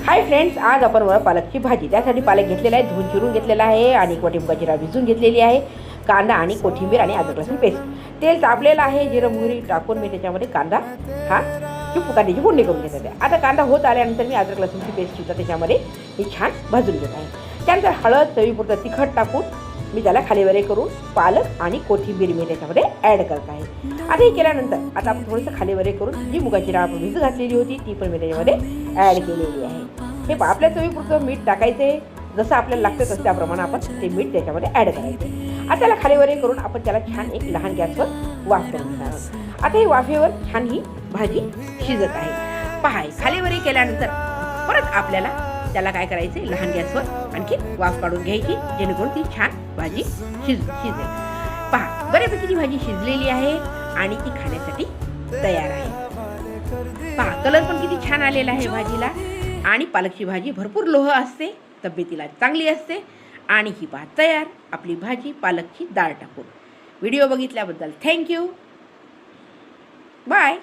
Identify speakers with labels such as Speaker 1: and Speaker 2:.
Speaker 1: Hi friends, आज आपण पालकची भाजी, त्यासाठी पालक घेतलेला आहे, धुवून चिरून घेतलेला आहे आणि वाटी मुगाची डाळ भिजून घेतलेली आहे, कांदा आणि कोथिंबीर आणि अद्रक लसूण पेस्ट, तेल तापलेलं आहे, जिरं मोहरी टाकून मी त्याच्यामध्ये कांदा कांद्याची फोडणी करून घेत आहे. आता कांदा होत आल्यानंतर मी अद्रक लसूणची पेस्ट सुद्धा त्याच्यामध्ये ही छान भाजून घेत आहे. त्यानंतर हळद, चवीपुरतं तिखट टाकून मी त्याला खालीवरे करून पालक आणि कोथिंबीर मी त्याच्यामध्ये ॲड करत आहे. आता हे केल्यानंतर आता आपण थोडंसं खालीवरे करून जी मुगाची डाळ आपण भिजत घातलेली होती ती पण मी त्याच्यामध्ये ॲड केलेली आहे. हे आपल्या चवीपुरतं मीठ टाकायचं आहे, जसं आपल्याला लागतं तसं त्याप्रमाणे आपण ते मीठ त्याच्यामध्ये ॲड करायचं. आता त्याला खालीवरे करून आपण त्याला छान एक लहान गॅसवर वाफ करून घेणार आहोत. आता ही वाफेवर छान ही भाजी शिजत आहे. पहा, खालीवरे केल्यानंतर परत आपल्याला त्याला काय करायचं, लहान गॅसवर आणखी वाफ काढून घ्यायची, जेणेकरून ती छान भाजी शिजेल. पहा, बऱ्यापैकी ती भाजी शिजलेली आहे आणि ती खाण्यासाठी तयार आहे. पहा, कलर पण किती छान आलेला आहे भाजीला. आणि पालकची भाजी भरपूर लोह असते, तब्येतीला चांगली असते. आणि ही पहा तयार आपली भाजी पालकची डाळ टाकून. व्हिडिओ बघितल्याबद्दल थँक्यू. बाय.